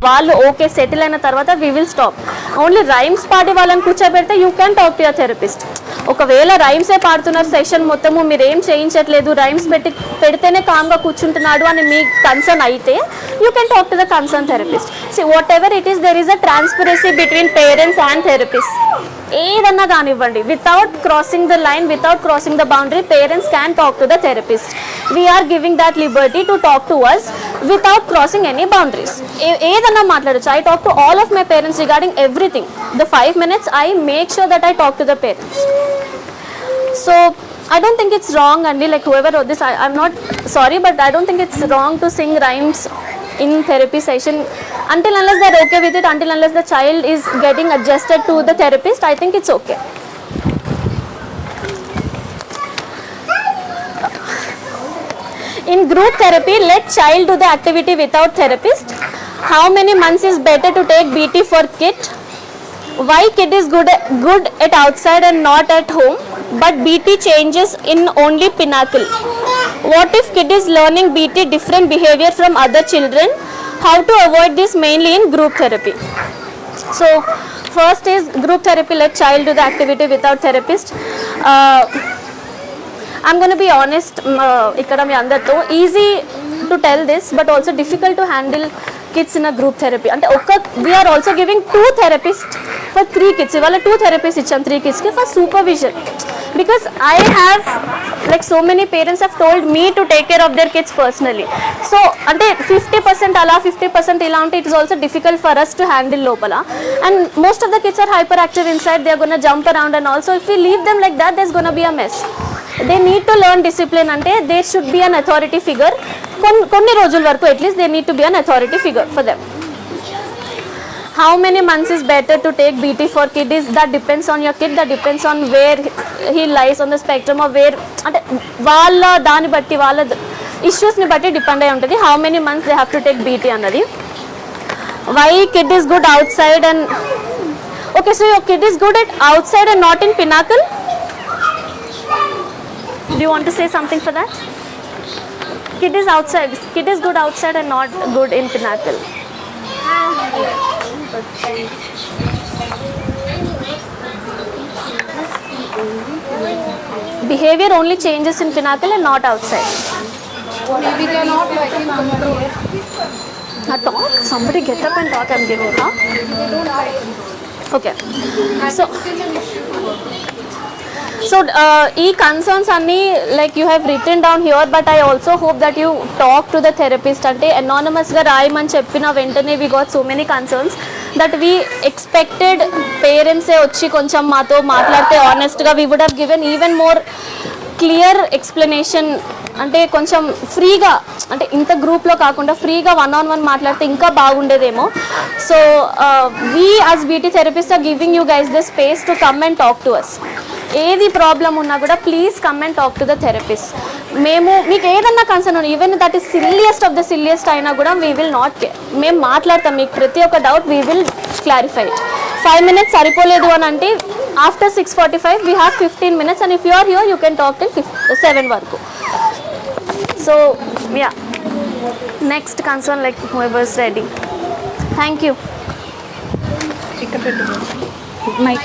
వాళ్ళు okay settle అయిన తర్వాత we will stop. Only rhymes పాడి వాళ్ళని కూర్చోబెడితే you can talk to your therapist. ఒకవేళ రైమ్సే పాడుతున్నారు సెషన్ మొత్తము, మీరు ఏం చేయించట్లేదు, రైమ్స్ పెడితేనే కామ్గా కూర్చుంటున్నాడు అని మీ కన్సర్న్ అయితే you can talk to the concern therapist. See whatever it is, there is a transparency between parents and therapist. ఏదన్నా కానివ్వండి, without crossing the line, without crossing the boundary, parents can talk to the therapist. We are giving that liberty to talk to us without crossing any boundaries. ఏదన్నా మాట్లాడచ్చు. I talk to all of my parents regarding everything. The 5 minutes I make sure that I talk to the parents. So I don't think it's wrong, and like whoever wrote this, I'm not sorry, but I don't think it's wrong to sing rhymes in therapy session until unless they're okay with it, until unless the child is getting adjusted to the therapist. I think it's okay. In group therapy, let child do the activity without therapist. How many months is better to take BT for kid? Why kid is good at outside and not at home, but BT changes in only Pinnacle? What if kid is learning BT different behavior from other children? How to avoid this mainly in group therapy? So first is group therapy, let child do the activity without therapist. I'm going to be honest, ikkada mi andartho easy to tell this, but also difficult to handle kids in a group therapy. Ante we are also giving 2 therapists for 3 kids. Ivala 2 therapists icham 3 kids ki for supervision, because I have like so many parents have told me to take care of their kids personally. So ante 50% ala 50% ila unte it is also difficult for us to handle lopala, and most of the kids are hyperactive inside. They are going to jump around, and also if we leave them like that, there's going to be a mess. They need to learn discipline. Ante there should be an authority figure. Konni rojul varaku at least there need to be an authority figure for them. How many months is better to take BT for kid is, that depends on your kid, that depends on where he lies on the spectrum, or where ante vaalla dani batti vaalla issues ni batti depend ayi untadi how many months they have to take BT annadi. Why kid is good outside and okay, so your kid is good at outside and not in Pinnacle? Do you want to say something for that? Kid is outside, kid is good outside and not good in Pinnacle. Behavior only changes in Pinnacle and not outside. Maybe they are not like in control. Talk, somebody get up and talk. I'm giving, huh? Okay. So ee concerns anni like you have written down here, but I also hope that you talk to the therapist. Ante anonymous ga raayamani cheppina ventane we got so many concerns that we expected parents e vachi koncham maato maatladte honest ga we would have given even more clear explanation. అంటే కొంచెం ఫ్రీగా, అంటే ఇంత గ్రూప్లో కాకుండా ఫ్రీగా 1-on-1 మాట్లాడితే ఇంకా బాగుండేదేమో. So we as BT therapist are giving you guys the space to come and talk to us. ఏది ప్రాబ్లం ఉన్నా కూడా please come and talk to the therapist. మేము మీకు ఏదన్నా కన్సర్న్ ఉన్నా, even that is silliest of the silliest అయినా కూడా we will not care. మేము మాట్లాడతాం, మీకు ప్రతి ఒక్క doubt we will clarify. 5 minutes సరిపోలేదు అని అంటే after 6:45 we have 15 minutes, and if you are here you can talk till 7 వరకు. So yeah, next concern, like whoever is ready. Thank you. Mic.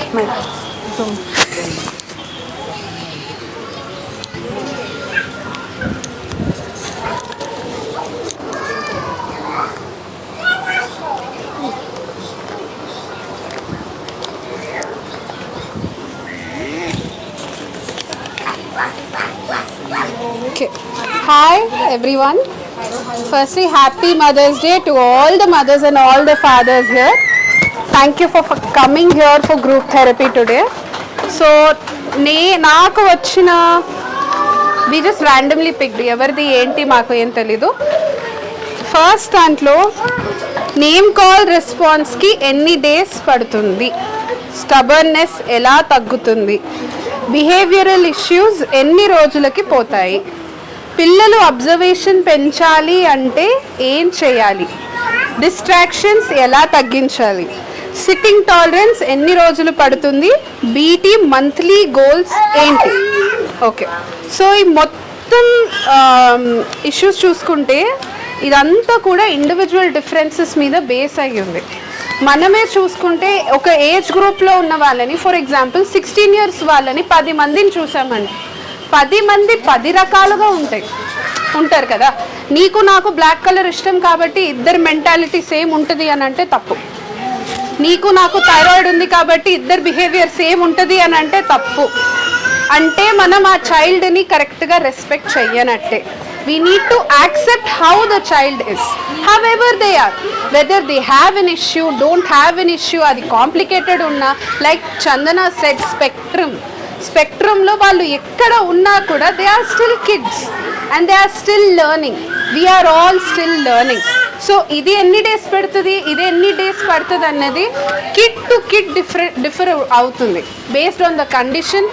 Okay. Hi everyone. Firstly, happy Mother's Day to all the mothers and all the fathers here. Thank you for coming here for group therapy today. So నాకు వచ్చిన we just randomly picked ఎవరిది ఏంటి మాకు ఏం తెలీదు. First దాంట్లో name call రెస్పాన్స్కి ఎన్ని days పడుతుంది, స్టబర్నెస్ ఎలా తగ్గుతుంది, బిహేవియరల్ ఇష్యూస్ ఎన్ని రోజులకి పోతాయి, పిల్లలు అబ్జర్వేషన్ పెంచాలి అంటే ఏం చేయాలి, డిస్ట్రాక్షన్స్ ఎలా తగ్గించాలి, సిట్టింగ్ టాలరెన్స్ ఎన్ని రోజులు పడుతుంది, బీటీ మంత్లీ గోల్స్ ఏంటి. ఓకే, సో ఈ మొత్తం ఇష్యూస్ చూసుకుంటే ఇదంతా కూడా ఇండివిజువల్ డిఫరెన్సెస్ మీద బేస్ అయ్యి ఉంది. మనమే చూసుకుంటే ఒక ఏజ్ గ్రూప్లో ఉన్న వాళ్ళని, ఫర్ ఎగ్జాంపుల్ 16 years వాళ్ళని 10 మందిని చూసామండి. 10 మంది 10 రకాలుగా ఉంటారు కదా. నీకు నాకు బ్లాక్ కలర్ ఇష్టం కాబట్టి ఇద్దరు మెంటాలిటీ సేమ్ ఉంటుంది అని అంటే తప్పు. నీకు నాకు థైరాయిడ్ ఉంది కాబట్టి ఇద్దరు బిహేవియర్ సేమ్ ఉంటుంది అని అంటే తప్పు. అంటే మనం ఆ చైల్డ్ని కరెక్ట్గా respect చెయ్యనట్టే. We need to accept how the child is, however they are, whether they have an issue, don't have an issue, అది కాంప్లికేటెడ్ ఉన్నా, లైక్ చందన సెడ్ స్పెక్ట్రమ్లో వాళ్ళు ఎక్కడ ఉన్నా కూడా they are still kids and they are still learning. We are all still learning. So ఇది ఎన్ని days పెడుతుంది, ఇది ఎన్ని డేస్ పడుతుంది అన్నది కిడ్ టు కిడ్ డిఫర్ అవుతుంది. Based on the condition,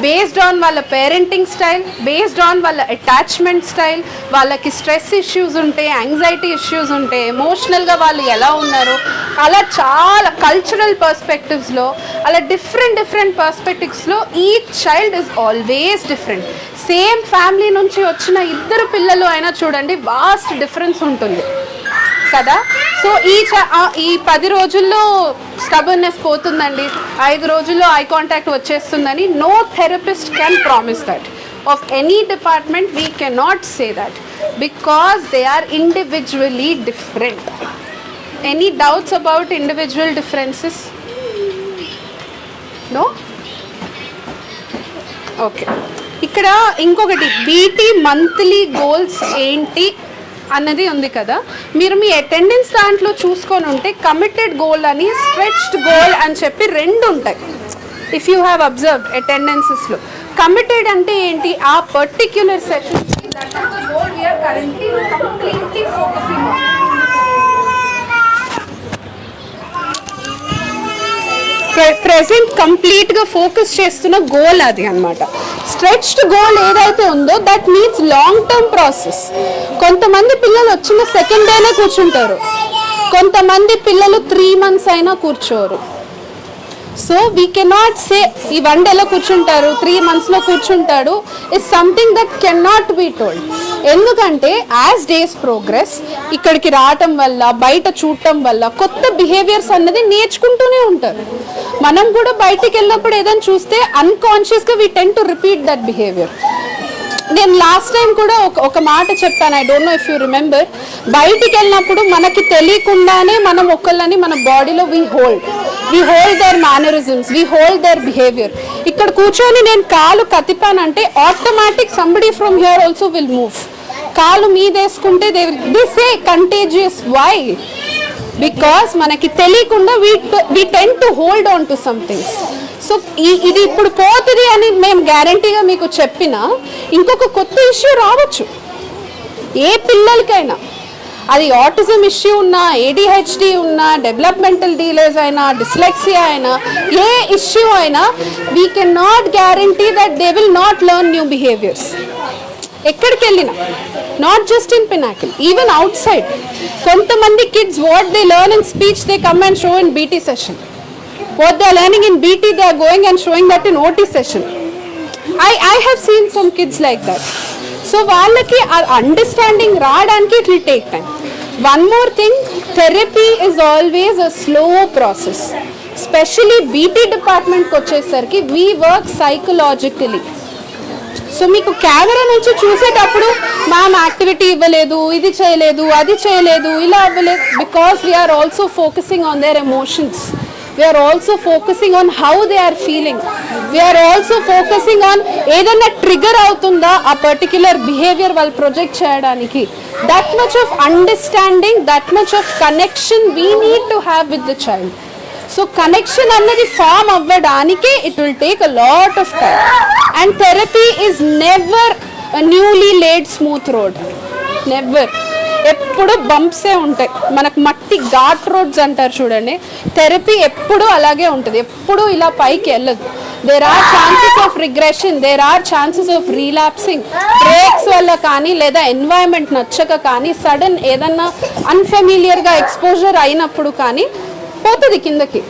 based on వాళ్ళ పేరెంటింగ్ స్టైల్, బేస్డ్ ఆన్ వాళ్ళ అటాచ్మెంట్ స్టైల్, వాళ్ళకి స్ట్రెస్ ఇష్యూస్ ఉంటే, యాంగ్జైటీ ఇష్యూస్ ఉంటే, ఎమోషనల్గా వాళ్ళు ఎలా ఉన్నారు, అలా చాలా కల్చరల్ పర్స్పెక్టివ్స్లో, అలా డిఫరెంట్ పర్స్పెక్టివ్స్లో each child is always different. Same family నుంచి వచ్చిన ఇద్దరు పిల్లలు అయినా చూడండి వాస్ట్ డిఫరెన్స్ ఉంటుంది కదా. సో ఈ 10 రోజుల్లో స్టబర్నెస్ పోతుందండి, 5 రోజుల్లో ఐ కాంటాక్ట్ వచ్చేస్తుందని no therapist can promise that. Of any department we cannot say that because they are individually different. Any doubts about individual differences? No? Okay. ఇక్కడ ఇంకొకటి బీటీ మంత్లీ గోల్స్ ఏంటి అన్నది ఉంది కదా. మీరు మీ అటెండెన్స్ దాంట్లో చూసుకొని ఉంటే కమిటెడ్ గోల్ అని, స్ట్రెచ్డ్ గోల్ అని చెప్పి 2 ఉంటాయి. ఇఫ్ యూ హ్యావ్ అబ్జర్వ్డ్ అటెండెన్సెస్లో కమిటెడ్ అంటే ఏంటి, ఆ particular session goal we are currently completely focusing on. Present కంప్లీట్గా ఫోకస్ చేస్తున్న గోల్ అది అనమాట. స్ట్రెచ్డ్ గోల్ ఏదైతే ఉందో that means long term process. కొంతమంది పిల్లలు వచ్చిన సెకండ్ డేనే కూర్చుంటారు, కొంతమంది పిల్లలు 3 months అయినా కూర్చోరు. సో వీ కెనాట్ సే ఈ 1 dayలో కూర్చుంటారు, 3 monthsలో కూర్చుంటాడు. It's something that cannot be told. ఎందుకంటే యాజ్ డేస్ ప్రోగ్రెస్ ఇక్కడికి రావటం వల్ల, బయట చూడటం వల్ల కొత్త బిహేవియర్స్ అన్నది నేర్చుకుంటూనే ఉంటారు. మనం కూడా బయటికి వెళ్ళినప్పుడు ఏదైనా చూస్తే అన్కాన్షియస్గా we tend to repeat that behaviour. నేను లాస్ట్ టైం కూడా ఒక మాట చెప్పాను, I don't know if you remember. బయటికి వెళ్ళినప్పుడు మనకి తెలియకుండానే మనం ఒకళ్ళని మన బాడీలో we hold their mannerisms, we hold their behaviour. ఇక్కడ కూర్చొని నేను కాలు కతిపానంటే automatic somebody from here also will move. కాలు మీదేసుకుంటే they say contagious. Why? Because మనకి తెలియకుండా we tend to hold on to somethings. So ఇది ఇప్పుడు పోతుంది అని మేము గ్యారంటీగా మీకు చెప్పినా ఇంకొక కొత్త ఇష్యూ రావచ్చు ఏ పిల్లలకైనా. అది ఆటిజం ఇష్యూ ఉన్నా, ADHD ఉన్నా, డెవలప్మెంటల్ డీలేస్ అయినా, డిస్లెక్సియా అయినా, ఏ ఇష్యూ అయినా we can not guarantee that they will not learn new behaviours. ఎక్కడికి వెళ్ళినా, not just in Pinnacle, even outside. కొంతమంది kids what they learn in speech they come and show in BT session. What they are learning in BT, they are going and showing that in OT session. I have seen some kids like that. So వాళ్ళకి understanding రావడానికి it will take time. One more thing, therapy is always a slow process. Especially BT డిపార్ట్మెంట్కి వచ్చేసరికి we work psychologically. So మీకు camera నుంచి చూసేటప్పుడు ma'am activity ఇవ్వలేదు, ఇది చేయలేదు, అది చేయలేదు, ఇలా అవ్వలేదు, because we are also focusing on their emotions. We are also focusing on how they are feeling. We are also focusing on ఏదైనా ట్రిగర్ అవుతుందా ఆ పర్టిక్యులర్ బిహేవియర్ వాళ్ళు ప్రొజెక్ట్ చేయడానికి. That much of understanding, that much of connection we need to have with the child. So connection అన్నది form అవ్వడానికే it will take a lot of time. And therapy is never newly laid smooth road, never. ఎప్పుడు బంప్సే ఉంటాయి మనకు, మట్టి ghat roads అంటారు చూడండి. Therapy ఎప్పుడు అలాగే ఉంటుంది, ఎప్పుడు ఇలా పైకి వెళ్ళదు. There are chances of regression, there are chances of relapsing, breaks వల్ల కానీ, లేదా ఎన్వైరన్మెంట్ నచ్చక కానీ, సడన్ ఏదన్నా అన్ఫెమిలియర్గా ఎక్స్పోజర్ అయినప్పుడు కానీ పోతుంది కిందకి.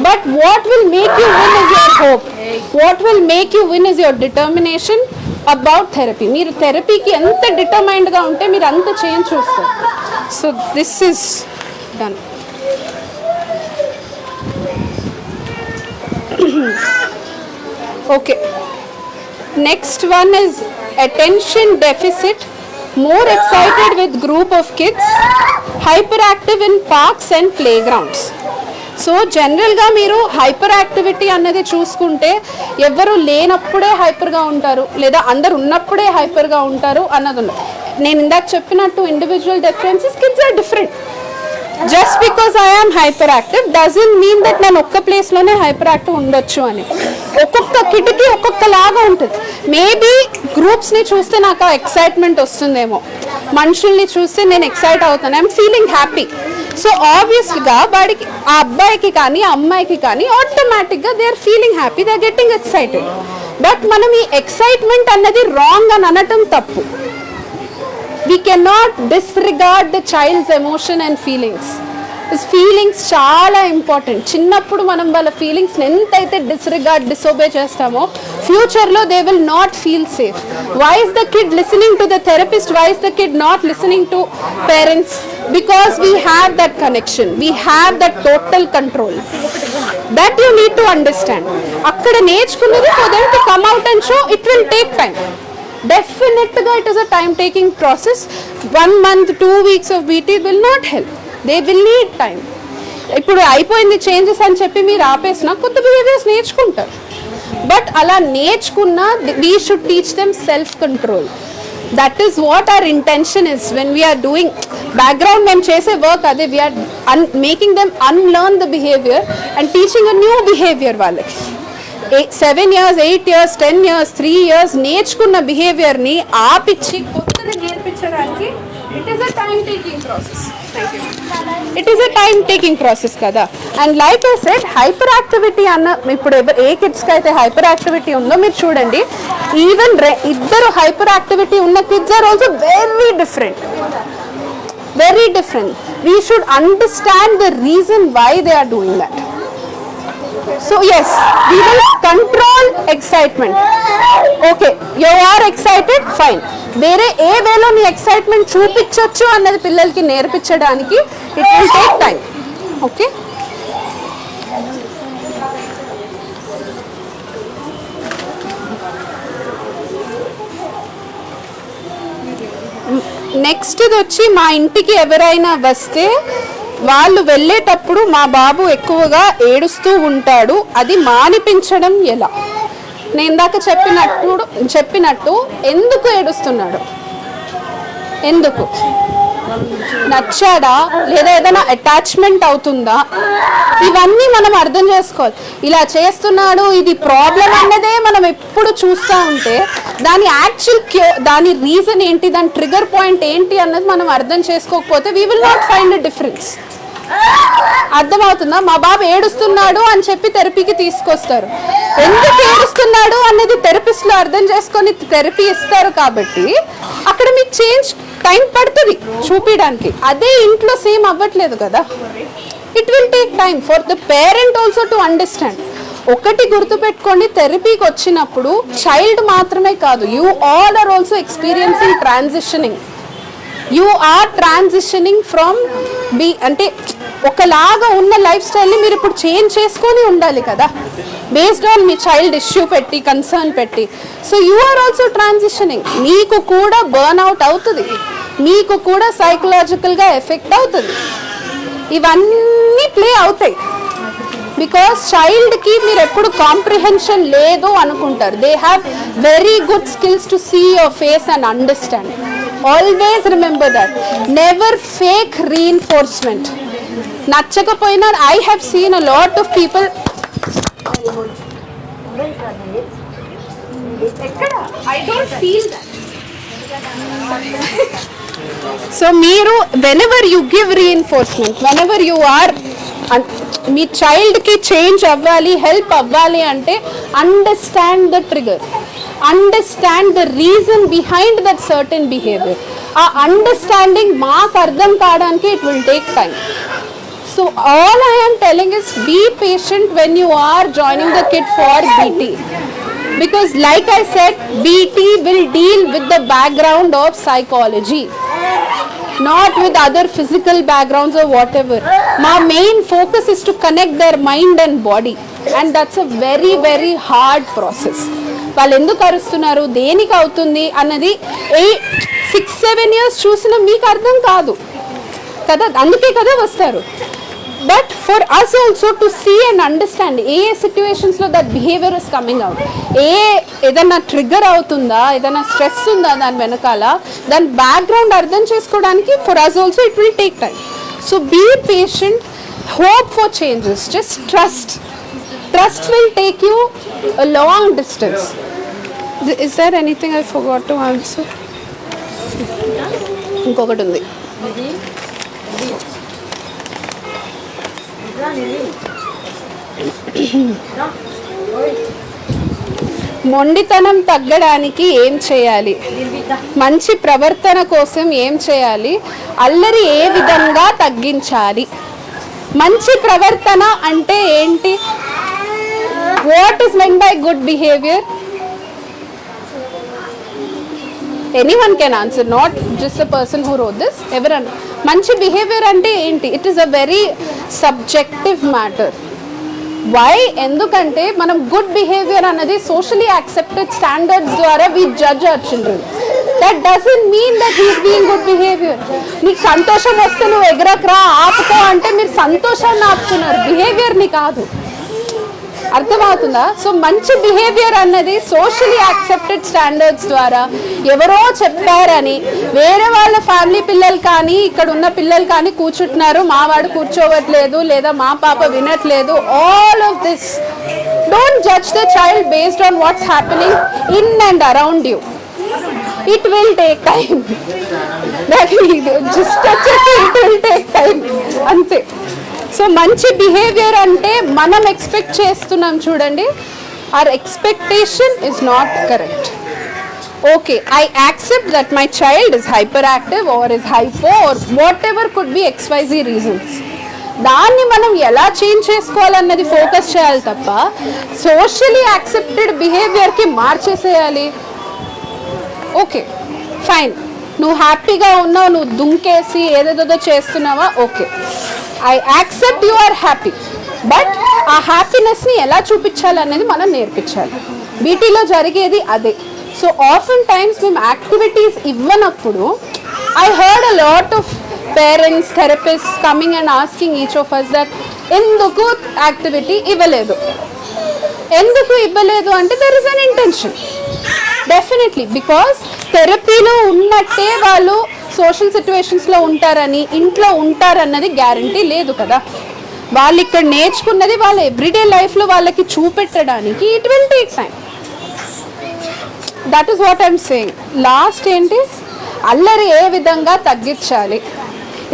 But what will make you win is your hope, what will make you win is your determination about therapy. మీరు థెరపీకి ఎంత డిటర్మైన్డ్గా ఉంటే మీరు అంత చేంజ్ చూస్తారు. So this is done. Okay, next one is attention deficit, more excited with group of kids, hyperactive in parks and playgrounds. So జనరల్గా మీరు hyper activity అన్నది చూసుకుంటే ఎవరు లేనప్పుడే హైపర్గా ఉంటారు లేదా అందరు ఉన్నప్పుడే హైపర్గా ఉంటారు అన్నది ఉంది. నేను ఇందాక చెప్పినట్టు individual differences, kids are different. Just because I am hyper active doesn't mean that నేను ఒక్క ప్లేస్లోనే హైపర్ యాక్టివ్ ఉండొచ్చు అని. ఒక్కొక్క కిడ్కి ఒక్కొక్కలాగా ఉంటుంది. మేబీ గ్రూప్స్ని చూస్తే నాకు ఆ ఎక్సైట్మెంట్ వస్తుందేమో, మనుషుల్ని చూస్తే నేను ఎక్సైట్ అవుతాను, ఐఎమ్ ఫీలింగ్ హ్యాపీ. సో ఆబ్వియస్గా వాడికి, ఆ అబ్బాయికి కానీ ఆ అమ్మాయికి కానీ ఆటోమేటిక్గా they are feeling happy, they are getting excited. But మనం ఈ ఎక్సైట్మెంట్ అన్నది రాంగ్ అని అనటం తప్పు. We cannot disregard the child's emotion and feelings. His feelings చాలా ఇంపార్టెంట్. చిన్నప్పుడు మనం వాళ్ళ ఫీలింగ్స్ని ఎంతైతే డిసోబే చేస్తామో ఫ్యూచర్లో they will not feel safe. Why is the kid listening to the therapist, why is the kid not listening to parents? Because we have that connection, we have that total control. That you need to understand. అక్కడ నేర్చుకున్నది for them to come out and show, it will take time. Definitely it is a time taking process. 1 month, 2 weeks of BT will not help. They will need time. ఇప్పుడు అయిపోయింది changes అని చెప్పి మీరు ఆపేసిన కొత్త behaviours నేర్చుకుంటారు. But అలా నేర్చుకున్న we should teach them self control. That is what our intention is when we are doing background. మేము చేసే వర్క్ అదే, we are making them unlearn the behaviour and teaching a new behaviour. వాళ్ళకి 7 years, 8 years, 10 years, 3 years నేర్చుకున్న బిహేవియర్ని ఆపిచ్చి కొత్తది నేర్పించడానికి it is a time taking process. It is a time taking process కదా. And like I said, hyperactivity అన్న, ఇప్పుడు ఏ కిడ్స్కి అయితే హైపర్ యాక్టివిటీ ఉందో మీరు చూడండి, ఈవెన్ ఇద్దరు హైపర్ యాక్టివిటీ ఉన్న kids are also very different. Very different. We should understand the reason why they are doing that. So yes, we will control excitement. Okay, you are excited, fine. వేరే ఏ వేలో నీ excitement చూపించవచ్చు అన్నది పిల్లలకి నేర్పించడానికి it will take time. Okay, next ఇది వచ్చి, మా ఇంటికి ఎవరైనా వస్తే వాళ్ళు వెళ్ళేటప్పుడు మా బాబు ఎక్కువగా ఏడుస్తూ ఉంటాడు, అది మానిపించడం ఎలా? నేను ఇందాక చెప్పినట్టు ఎందుకు ఏడుస్తున్నాడు, ఎందుకు నచ్చాడా, లేదా ఏదైనా అటాచ్మెంట్ అవుతుందా, ఇవన్నీ మనం అర్థం చేసుకోవాలి. ఇలా చేస్తున్నాడు, ఇది ప్రాబ్లం అన్నదే మనం ఎప్పుడు చూస్తూ ఉంటే దాని దాని రీజన్ ఏంటి, దాని ట్రిగర్ పాయింట్ ఏంటి అన్నది మనం అర్థం చేసుకోకపోతే we will not find a difference. అర్థమవుతుందా? మా బాబు ఏడుస్తున్నాడు అని చెప్పి థెరపీకి తీసుకొస్తారు. ఎందుకు ఏడుస్తున్నాడు అనేది థెరపిస్ట్లో అర్థం చేసుకొని థెరపీ ఇస్తారు కాబట్టి అక్కడ మీకు చేంజ్ టైం పడుతుంది చూపించడానికి. అదే ఇంట్లో సేమ్ అవ్వట్లేదు కదా. It will take time for the parent also to understand. ఒకటి గుర్తుపెట్టుకోండి, థెరపీకి వచ్చినప్పుడు చైల్డ్ మాత్రమే కాదు, you all are also experiencing transitioning. You are transitioning from అంటే ఒకలాగా ఉన్న లైఫ్ స్టైల్ని మీరు ఇప్పుడు చేంజ్ చేసుకొని ఉండాలి కదా, బేస్డ్ ఆన్ మీ చైల్డ్ ఇష్యూ పెట్టి, కన్సర్న్ పెట్టి. So you are also transitioning. మీకు కూడా బర్న్ అవుట్ అవుతుంది, మీకు కూడా సైకలాజికల్గా ఎఫెక్ట్ అవుతుంది. ఇవన్నీ ప్లే అవుతాయి. బికాస్ చైల్డ్కి మీరు ఎప్పుడు కాంప్రిహెన్షన్ లేదు అనుకుంటారు. They have very good skills to see your face and understand. Always remember that. Never fake reinforcement. నచ్చకపోయినా I have seen a lot of people. So మీరు whenever you give reinforcement, whenever you are మీ చైల్డ్కి change అవ్వాలి, help అవ్వాలి అంటే understand the trigger, understand the reason behind that certain behaviour. ఆ understanding మాకు అర్థం కావడానికి it will take time. So So all I am telling is be patient when you are joining the kit for BT. Because like I said, BT will deal with the background of psychology, not with other physical backgrounds or whatever. My main focus is to connect their mind and body, and that's a very very hard process. వాళ్ళు ఎందుకు అరుస్తున్నారు, దేనికి అవుతుంది అన్నది 6-7 years చూసిన మీకు అర్థం కాదు కదా, అందుకే కదా వస్తారు. But for us also to see and understand ఏ సిచ్యువేషన్స్లో that behaviour is coming out, ఏదైనా ట్రిగ్గర్ అవుతుందా, ఏదైనా స్ట్రెస్ ఉందా దాని వెనకాల, దాని బ్యాక్గ్రౌండ్ అర్థం చేసుకోవడానికి for us also it will take time. So be patient, hope for changes, just trust will take you a long distance. Is there anything I forgot to answer? ఇంకొకటి ఉంది. మొండితనం తగ్గడానికి ఏం చేయాలి, మంచి ప్రవర్తన కోసం ఏం చేయాలి, అల్లరి ఏ విధంగా తగ్గించాలి? మంచి ప్రవర్తన అంటే ఏంటి? What is meant by good behaviour? Anyone can answer, not just the person who wrote this. ఎవరన్నా మంచి బిహేవియర్ అంటే ఏంటి? It is a very subjective matter. Why? ఎందుకంటే మనం గుడ్ బిహేవియర్ అన్నది సోషలీ యాక్సెప్టెడ్ స్టాండర్డ్స్ ద్వారా we judge our children. That doesn't mean that he's being good behaviour. నీకు సంతోషం వస్తే నువ్వు ఎగరకరా ఆపుకో అంటే మీరు సంతోషాన్ని ఆపుతున్నారు, బిహేవియర్ని కాదు. అర్థమవుతుందా? సో మంచి బిహేవియర్ అన్నది సోషలీ యాక్సెప్టెడ్ స్టాండర్డ్స్ ద్వారా ఎవరో చెప్పారని వేరే వాళ్ళ ఫ్యామిలీ పిల్లలు కానీ ఇక్కడ ఉన్న పిల్లలు కానీ కూర్చుంటున్నారు, మా వాడు కూర్చోవట్లేదు లేదా మా పాప వినట్లేదు, all of this don't judge the child based on what's happening in and around you. It will take time, just వచ్చేసి ఇట్ విల్ టేక్ టైమ్ అంతే. సో మంచి బిహేవియర్ అంటే మనం ఎక్స్పెక్ట్ చేస్తున్నాం చూడండి, our expectation is not correct. Okay, I accept that my child is hyperactive or is hypo or whatever could be XYZ reasons. దాన్ని మనం ఎలా change చేసుకోవాలన్నది ఫోకస్ చేయాలి తప్ప సోషలీ యాక్సెప్టెడ్ బిహేవియర్కి మార్చేసేయాలి. ఓకే ఫైన్, నువ్వు హ్యాపీగా ఉన్నావు, నువ్వు దుంకేసి ఏదేదో చేస్తున్నావా, okay I accept you are happy, but ఆ హ్యాపీనెస్ని ఎలా చూపించాలనేది మనం నేర్పించాలి. బీటీలో జరిగేది అదే. సో ఆఫెన్ టైమ్స్ మేము యాక్టివిటీస్ ఇవ్వనప్పుడు I heard a lot of parents, therapist coming and asking each of us that ఎందుకు యాక్టివిటీ ఇవ్వలేదు, ఎందుకు ఇవ్వలేదు అంటే there is an intention. Definitely because థెరపీలో ఉన్నట్టే వాళ్ళు సోషల్ సిచ్యువేషన్స్లో ఉంటారని, ఇంట్లో ఉంటారన్నది గ్యారంటీ లేదు కదా. వాళ్ళు ఇక్కడ నేర్చుకున్నది వాళ్ళ ఎవ్రీడే లైఫ్లో వాళ్ళకి చూపెట్టడానికి it will take time. That is what I'm saying. Last ఏంటి, అల్లరి ఏ విధంగా తగ్గించాలి.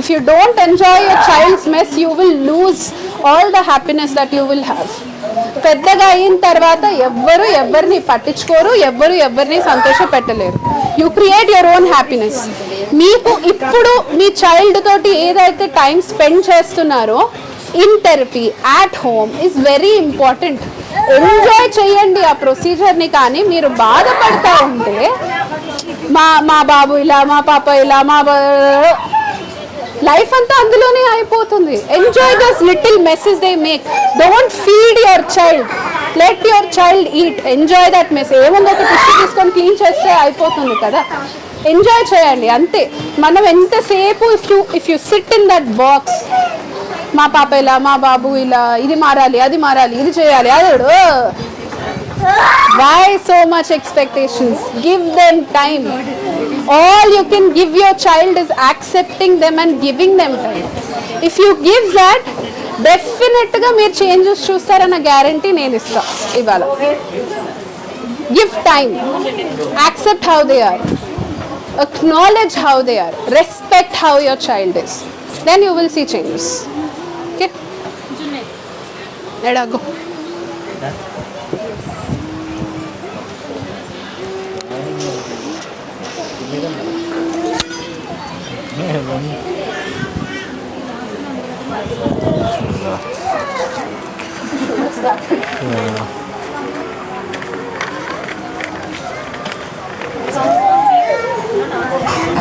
If you don't enjoy your child's mess you will lose all the happiness that you will have. పెద్దగా అయిన తర్వాత ఎవరిని పట్టించుకోరు, ఎవరిని సంతోష పెట్టలేరు. You create your own happiness. మీకు ఇప్పుడు మీ చైల్డ్ తోటి ఏదైతే టైం స్పెండ్ చేస్తున్నారో in therapy at home is very important. Enjoy చేయండి ఆ ప్రొసీజర్ని. కానీ మీరు బాధపడతా ఉంటే మా బాబు ఇలా, మా పాప ఇలా, లైఫ్ అంతా అందులోనే అయిపోతుంది. Enjoy those little మెసెస్ they make. Don't feed your child, let your child eat. Enjoy that mess. ఏముంది, ఒక టిష్యూ తీసుకొని క్లీన్ చేస్తే అయిపోతుంది కదా. ఎంజాయ్ చేయండి అంతే. మనం ఎంతసేపు if you SIT in that box, మా పాప ఇలా, మా బాబు ఇలా, ఇది మారాలి, అది మారాలి, ఇది చేయాలి, అదేడు, why so much expectations? Give them time. All you can give your child is accepting them and giving them time. If you give that, definitely మీరు చేంజెస్ చూస్తారన్న గ్యారంటీ నేను ఇస్తా ఇవాళ. Give time, accept how they are, acknowledge how they are, respect how your child is, then you will see changes. Okay, let go.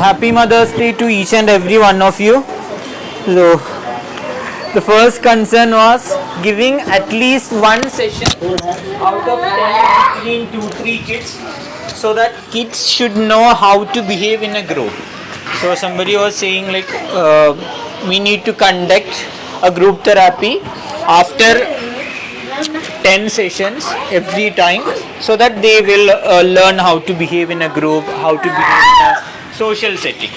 Happy Mother's Day to each and every one of you. So, the first concern was giving at least one session out of 10 between 2-3 kids, so that kids should know how to behave in a group. So somebody was saying like we need to conduct a group therapy after 10 sessions every time, so that they will learn how to behave in a group, how to behave in a social setting.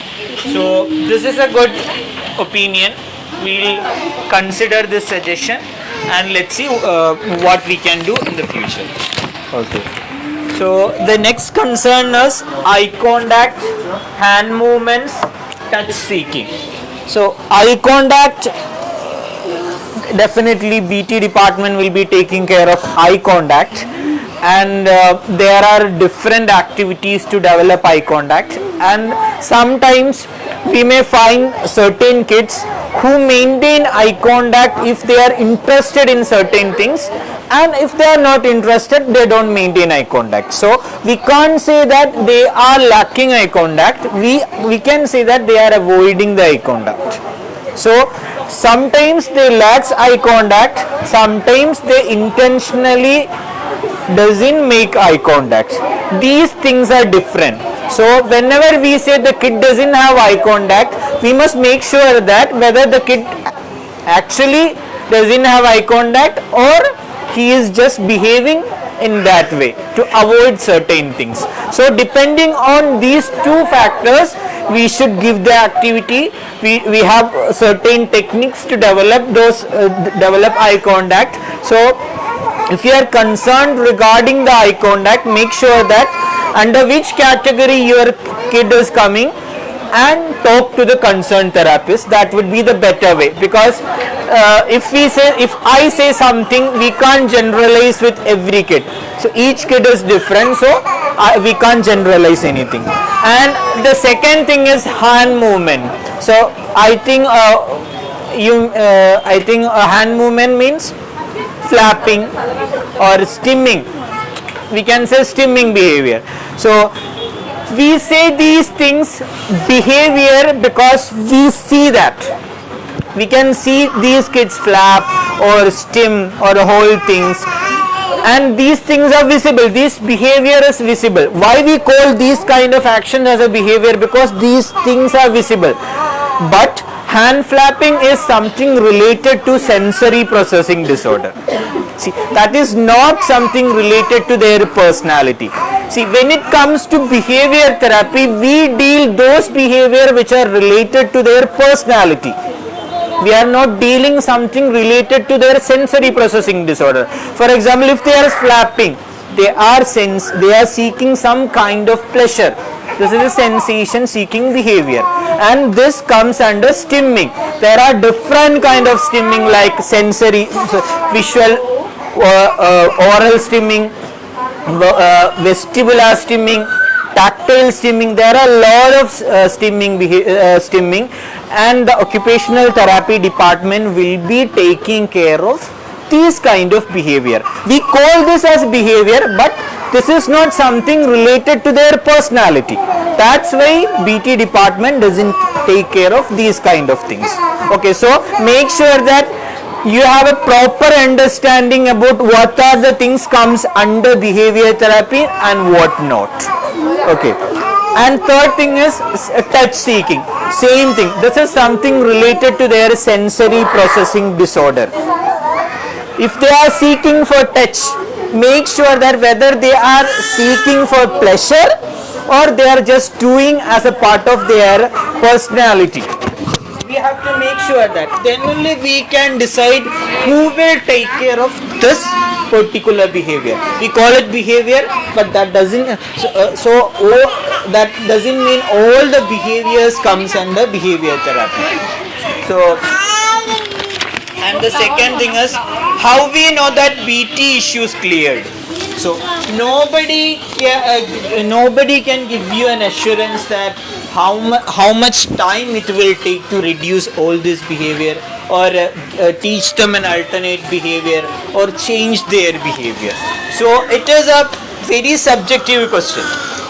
So this is a good opinion. We'll consider this suggestion and let's see what we can do in the future. Okay. So the next concern is eye contact, hand movements, touch seeking. So eye contact, definitely BT department will be taking care of eye contact, and there are different activities to develop eye contact, and sometimes we may find certain kids who maintain eye contact if they are interested in certain things, and if they are not interested they don't maintain eye contact. So we can't say that they are lacking eye contact, we can say that they are avoiding the eye contact. So sometimes they lack eye contact, sometimes they intentionally doesn't make eye contact. These things are different. So whenever we say the kid doesn't have eye contact, we must make sure that whether the kid actually doesn't have eye contact or he is just behaving in that way to avoid certain things. So depending on these two factors, we should give the activity. We have certain techniques to develop those develop eye contact. So if you are concerned regarding the eye contact, make sure that under which category your kid is coming and talk to the concerned therapist. That would be the better way, because if I say something, we can't generalize with every kid. So each kid is different, so we can't generalize anything. And the second thing is hand movement. So I think hand movement means flapping or stimming. We can say stimming behavior. So we say these things behavior because we see that. We can see these kids flap or stim or whole things, and these things are visible. This behavior is visible. Why we call these kind of actions as a behavior? Because these things are visible. But hand flapping is something related to sensory processing disorder. See, that is not something related to their personality. See, when it comes to behavior therapy, we deal those behavior which are related to their personality. We are not dealing something related to their sensory processing disorder. For example, if they are flapping, they are seeking some kind of pleasure. This is a sensation seeking behavior, and this comes under stimming. There are different kind of stimming, like sensory, visual, oral stimming, vestibular stimming, tactile stimming. There are a lot of stimming, and the occupational therapy department will be taking care of these kind of behavior. We call this as behavior, but this is not something related to their personality. That's why BT department doesn't take care of these kind of things. Okay, so make sure that you have a proper understanding about what are the things comes under behavior therapy and what not. Okay. And third thing is touch seeking. Same thing. This is something related to their sensory processing disorder. If they are seeking for touch, make sure that whether they are seeking for pleasure or they are just doing as a part of their personality. We have to make sure that then only we can decide who will take care of this particular behavior. We call it behavior, but that doesn't that doesn't mean all the behaviors comes under behavior therapy. So, and the second thing is how we know that BT issues cleared. So nobody can give you an assurance that how much time it will take to reduce all this behavior. or teach them an alternate behavior or change their behavior. So it is a very subjective question.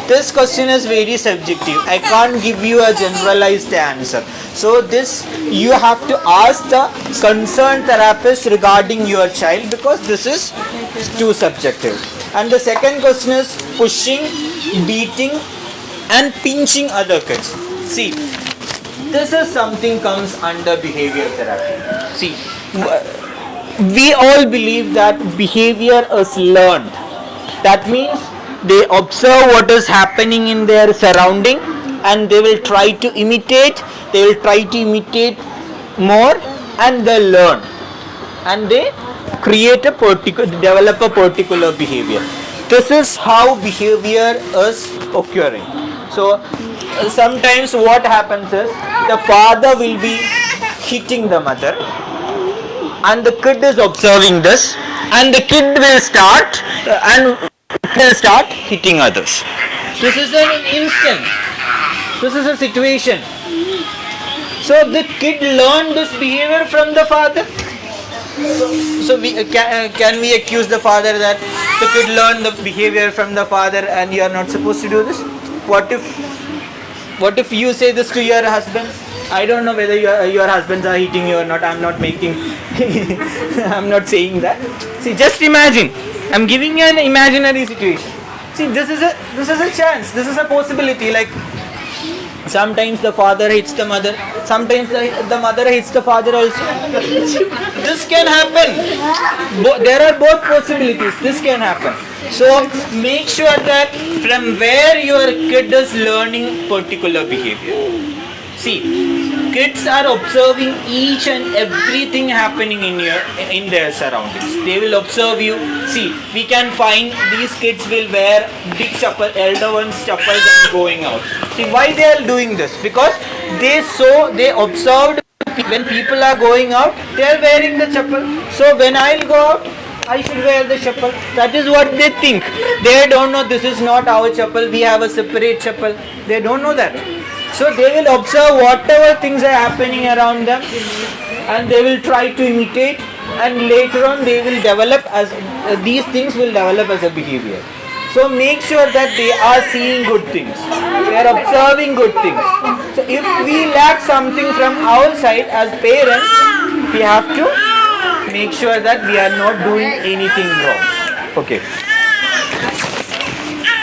This question is very subjective. I can't give you a generalized answer. So this you have to ask the concerned therapist regarding your child, because this is too subjective. And the second question is pushing, beating and pinching other kids. See, this is something comes under behavior therapy. See, we all believe that behavior is learned. That means they observe what is happening in their surrounding and they will try to imitate, more, and they learn and they develop a particular behavior. This is how behavior is occurring. So sometimes what happens is the father will be hitting the mother and the kid is observing this, and the kid will start hitting others. This is an instance. This is a situation. So the kid learned this behavior from the father. So can we accuse the father that the kid learned the behavior from the father and you are not supposed to do this? What if you say this to your husband? I don't know whether your husbands are hitting you or not. I'm not saying that. See, just imagine. I'm giving you an imaginary situation. See, this is a chance. This is a possibility. Like sometimes the father hits the mother. Sometimes the mother hits the father also. This can happen. There are both possibilities. This can happen. So make sure that from where your kid is learning particular behavior. See, kids are observing each and everything happening in their surroundings. They will observe you. See, we can find these kids will wear big chappal, elder ones chappals and going out. See, why they are doing this? Because they observed when people are going out, they are wearing the chappal. So when I'll go out, I should wear the chappal. That is what they think. They don't know this is not our chappal. We have a separate chappal. They don't know that. So they will observe whatever things are happening around them and they will try to imitate, and later on they will develop as these things will develop as a behavior. So make sure that they are seeing good things. They are observing good things. So if we lack something from our side as parents, we have to make sure that we are not doing anything wrong. Okay.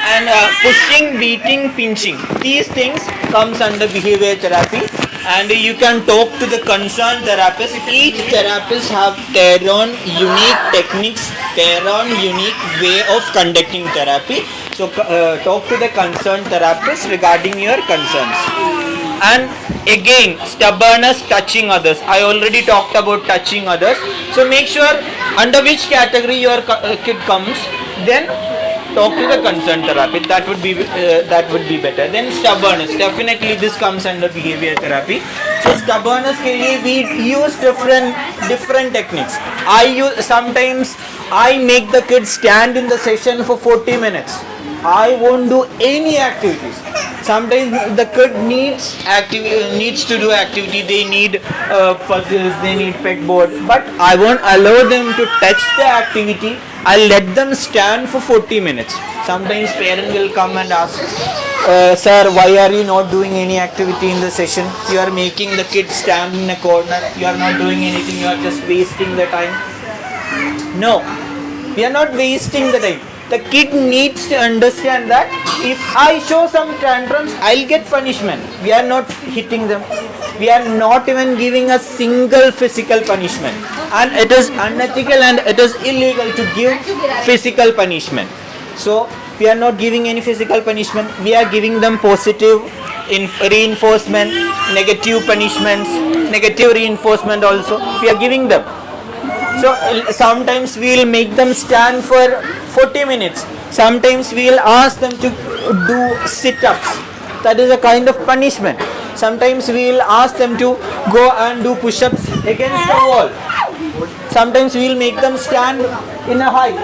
And pushing, beating, pinching, these things comes under behavior therapy, and you can talk to the concerned therapist. Each therapist have their own unique techniques, their own unique way of conducting therapy. So talk to the concerned therapist regarding your concerns. And again, stubbornness, touching others. I already talked about touching others. So make sure under which category your kid comes, then talk to the concerned therapist. That would be better. Then stubbornness, definitely this comes under behavior therapy. So stubbornness ke liye we use different techniques. Sometimes I make the kids stand in the session for 40 minutes. I won't do any activities. Sometimes the kid needs to do activity. They need puzzles, they need pegboard, but I won't allow them to touch the activity. I'll let them stand for 40 minutes. Sometimes parent will come and ask, sir, why are you not doing any activity in the session? You are making the kid stand in a corner. You are not doing anything. You are just wasting the time. No, we are not wasting the time. The kid needs to understand that if I show some tantrums, I'll get punishment. We are not hitting them. We are not even giving a single physical punishment. And it is unethical and it is illegal to give physical punishment. So we are not giving any physical punishment. We are giving them positive reinforcement, negative punishments, negative reinforcement also. We are giving them. So sometimes we will make them stand for 40 minutes. Sometimes we will ask them to do sit-ups. That is a kind of punishment. Sometimes we will ask them to go and do push-ups against the wall. Sometimes we will make them stand in a height.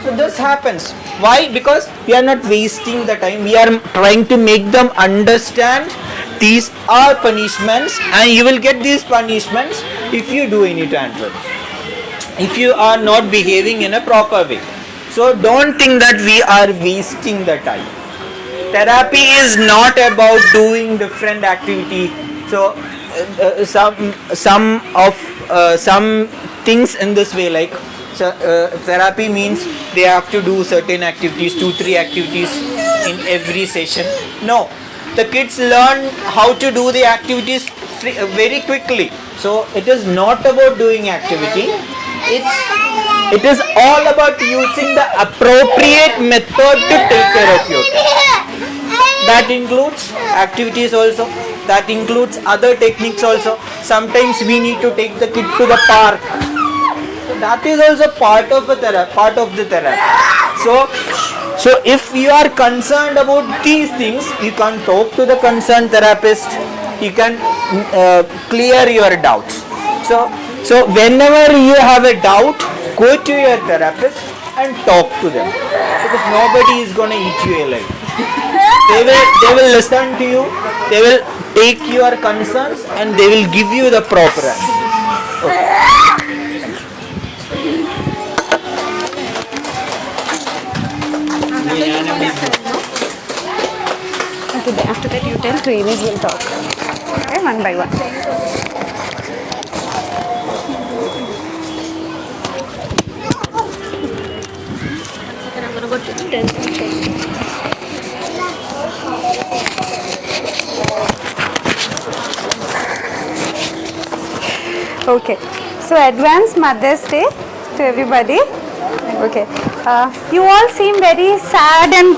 So this happens. Why? Because we are not wasting the time. We are trying to make them understand these are punishments and you will get these punishments if you do any tantrums, if you are not behaving in a proper way. So don't think that we are wasting the time. Therapy is not about doing different activity. So some things in this way, like therapy means they have to do certain activities, 2-3 activities in every session. No, the kids learn how to do the activities very quickly. So it is not about doing activity. It is all about using the appropriate method to take care of your kid. That includes activities also. That includes other techniques also. Sometimes we need to take the kid to the park. So that is also part of the therapy. So if you are concerned about these things, you can talk to the concerned therapist. You can clear your doubts. So whenever you have a doubt, go to your therapist and talk to them, because nobody is gonna eat you alive. They will listen to you. They will take your concerns and they will give you the proper answer. Okay, after that you tell trainees will talk. Okay, one by one. Okay, so advanced Mother's Day to everybody. Okay, you all seem very sad and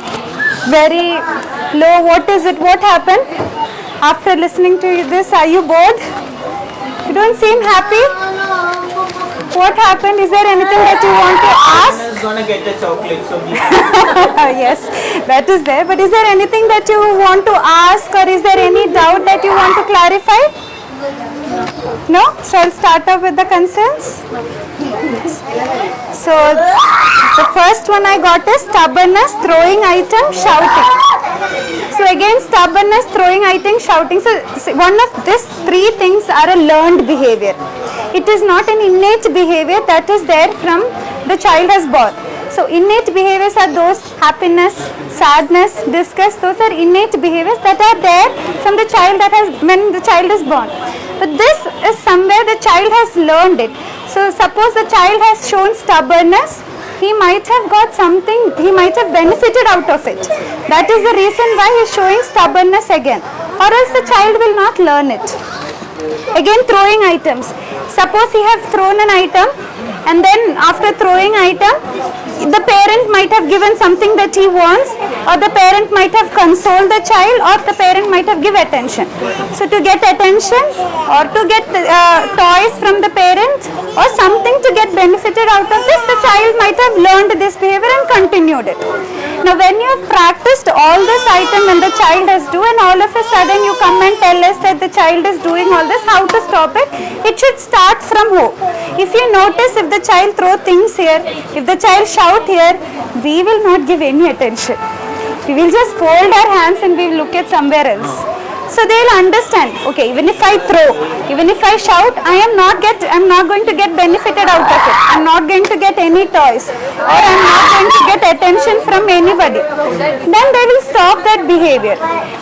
very low. What is it? What happened? After listening to this, are you bored? You don't seem happy? What happened? Is there anything that you want to ask? Anna is gonna get a chocolate, so Yes, that is there. But is there anything that you want to ask, or is there any doubt that you want to clarify? No? So I'll start off with the concerns. So the first one I got is stubbornness, throwing item, shouting. So again, stubbornness, throwing item, shouting. So one of these 3 things are a learned behavior. It is not an innate behavior that is there from the child has born. So innate behaviors are those happiness, sadness, disgust. Those are innate behaviors that are there from the child when the child is born. But this is somewhere the child has learned it. So suppose the child has shown stubbornness, he might have got something, he might have benefited out of it. That is the reason why he is showing stubbornness again. Or else the child will not learn it. Again, throwing items. Suppose he has thrown an item, and then after throwing item, the parent might have given something that he wants, or the parent might have consoled the child, or the parent might have given attention. So to get attention, or to get toys from the parent, or something to get benefited out of this, the child might have learned this behavior and continued it. Now when you have practiced all this item and the child has do, and all of a sudden you come and tell us that the child is doing all this, how to stop it? It should start from home. If you notice, if the child throw things here, if the child shout here, we will not give any attention. We will just fold our hands and we will look at somewhere else. So they will understand, okay, even if I throw, even if I shout, I am not going to get benefited out of it. I am not going to get any toys, or I am not going to get attention from anybody. Then they will stop that behavior.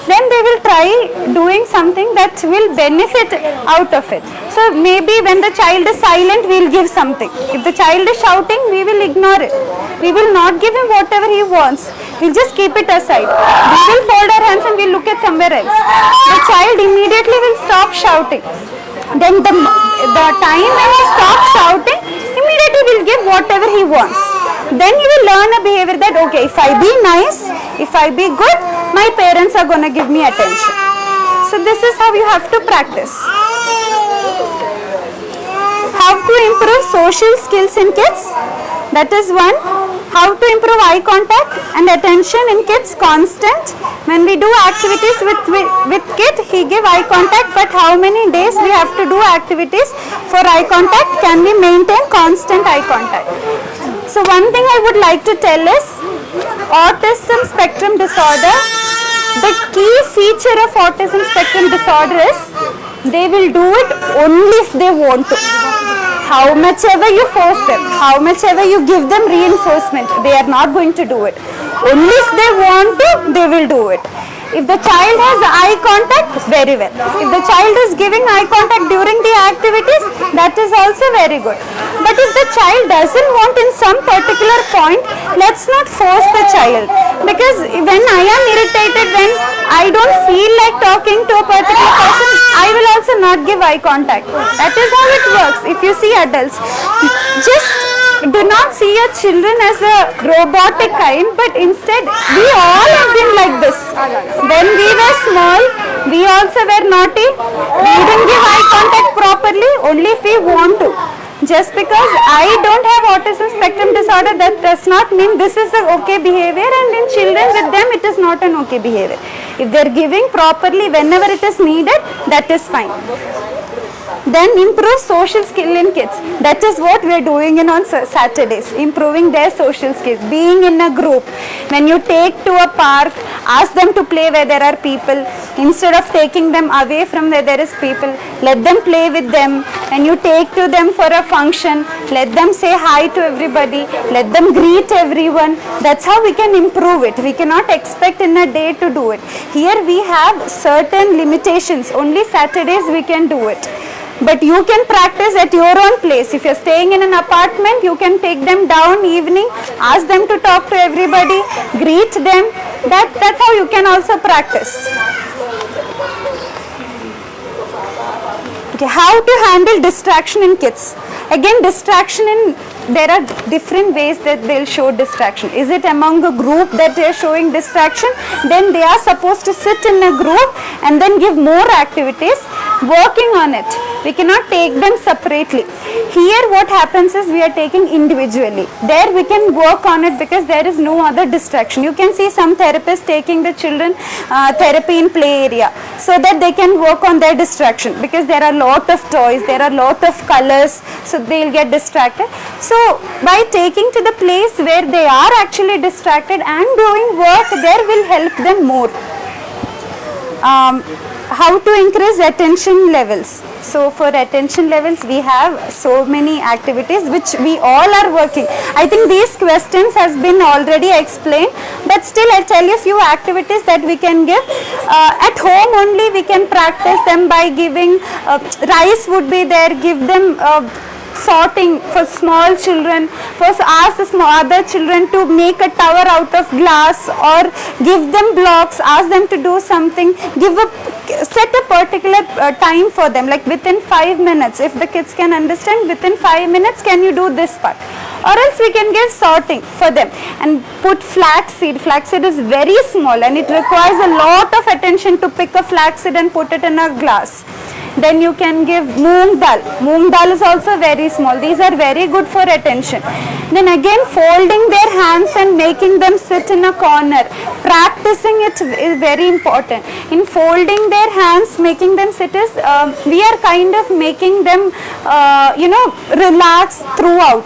Then they will try doing something that will benefit out of it. So maybe when the child is silent, we will give something. If the child is shouting, we will ignore it. We will not give him whatever he wants. We will just keep it aside. We will fold our hands and we will look at somewhere else. The child immediately will stop shouting. Then the time when he stops shouting, immediately will give whatever he wants. Then he will learn a behavior that, okay, if I be nice, if I be good, my parents are going to give me attention. So this is how you have to practice. How to improve social skills in kids? That is one. How to improve eye contact and attention in kids? Constant. When we do activities with kid, he give eye contact, but how many days we have to do activities for eye contact? Can we maintain constant eye contact? So one thing I would like to tell is, autism spectrum disorder, the key feature of autism spectrum disorder is they will do it only if they want to. How much ever you force them, how much ever you give them reinforcement, they are not going to do it. Only if they want to, they will do it. If the child has eye contact, very well. If the child is giving eye contact during the activities, that is also very good. But if the child doesn't want in some particular point, let's not force the child. Because when I am irritated, when I don't feel like talking to a particular person, I will also not give eye contact. That is how it works. If you see adults, just do not see your children as a robotic kind, but instead we all have been like this. When we were small, we also were naughty. We didn't give eye contact properly, only if we want to. Just because I don't have autism spectrum disorder, that does not mean this is an okay behavior, and in children with them it is not an okay behavior. If they are giving properly whenever it is needed, that is fine. Then improve social skill in kids. That is what we are doing on Saturdays, improving their social skills, being in a group. When you take to a park, ask them to play where there are people. Instead of taking them away from where there is people, let them play with them. When you take to them for a function, let them say hi to everybody, let them greet everyone. That's how we can improve it. We cannot expect in a day to do it. Here we have certain limitations. Only Saturdays we can do it. But you can practice at your own place. If you're staying in an apartment, you can take them down evening, ask them to talk to everybody, greet them. That's how you can also practice. Okay, how to handle distraction in kids? Again, distraction there are different ways that they'll show distraction. Is it among a group that they are showing distraction? Then they are supposed to sit in a group and then give more activities, working on it. We cannot take them separately. Here what happens is we are taking individually. There we can work on it because there is no other distraction. You can see some therapists taking the children therapy in play area so that they can work on their distraction, because there are lot of toys, there are lot of colors, so they'll get distracted. So by taking to the place where they are actually distracted and doing work, there will help them more. How to increase attention levels? So for attention levels, we have so many activities which we all are working. I think these questions has been already explained, but still I'll tell you a few activities that we can give. At home only we can practice them by giving rice would be there, give them sorting for small children. First ask the other children to make a tower out of glass, or give them blocks, ask them to do something, set a particular time for them, like within 5 minutes. If the kids can understand, within 5 minutes can you do this part, or else we can give sorting for them and put flaxseed. Flaxseed is very small and it requires a lot of attention to pick a flaxseed and put it in a glass. Then you can give moong dal. Moong dal is also very small. These are very good for attention. Then again, folding their hands and making them sit in a corner. Practicing it is very important. In folding their hands, making them sit is, we are kind of making them, relax throughout.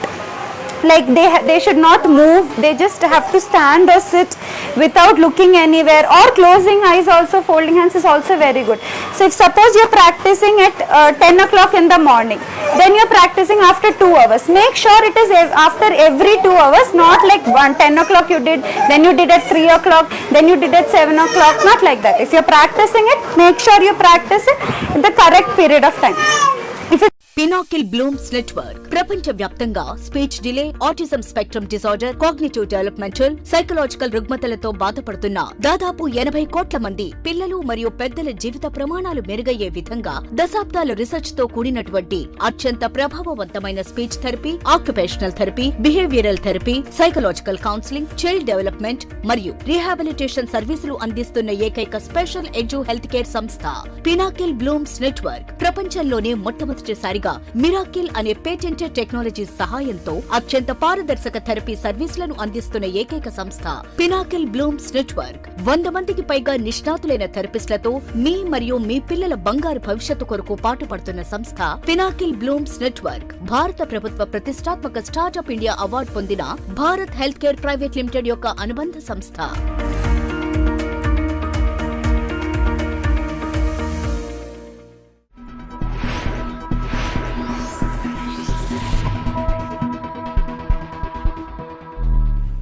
Like they should not move, they just have to stand or sit without looking anywhere, or closing eyes. Also folding hands is also very good. So if suppose you're practicing at 10 o'clock in the morning, then you're practicing after 2 hours. Make sure it is after every 2 hours, not like 10 o'clock you did, then you did at 3 o'clock, then you did at 7 o'clock, not like that. If you're practicing it, make sure you practice it in the correct period of time. Pinnacle Blooms Network ప్రపంచవ్యాప్తంగా speech delay, autism spectrum disorder, cognitive developmental, psychological రుగ్మతలతో బాధపడుతున్న దాదాపు 80 కోట్ల మంది పిల్లలు మరియు పెద్దల జీవిత ప్రమాణాలు మెరుగయ్యే విధంగా దశాబ్దాల రీసెర్చ్ తో కూడినటువంటి అత్యంత ప్రభావవంతమైన speech therapy, occupational therapy, behavioural therapy, psychological counselling, child development మరియు రీహాబిలిటేషన్ సర్వీసులు అందిస్తున్న ఏకైక స్పెషల్ ఎడ్యు హెల్త్ కేర్ సంస్థ పినాకిల్ బ్లూమ్స్ నెట్వర్క్. ప్రపంచంలోనే మొట్టమొదటిసారిగా మిరాకిల్ అనే పేటెంటెడ్ టెక్నాలజీ సహాయంతో అత్యంత పారదర్శక థెరపీ సర్వీసులను అందిస్తున్న ఏకైక సంస్థ పినాకిల్ బ్లూమ్స్ నెట్వర్క్. 100 మందికి పైగా నిష్ణాతులైన థెరపిస్టులతో మీ మరియు మీ పిల్లల బంగారు భవిష్యత్తు కొరకు పాటుపడుతున్న సంస్థ పినాకిల్ బ్లూమ్స్ నెట్వర్క్. భారత ప్రభుత్వ ప్రతిష్టాత్మక స్టార్టప్ ఇండియా అవార్డు పొందిన Bharat health care private limited యొక్క అనుబంధ సంస్థ.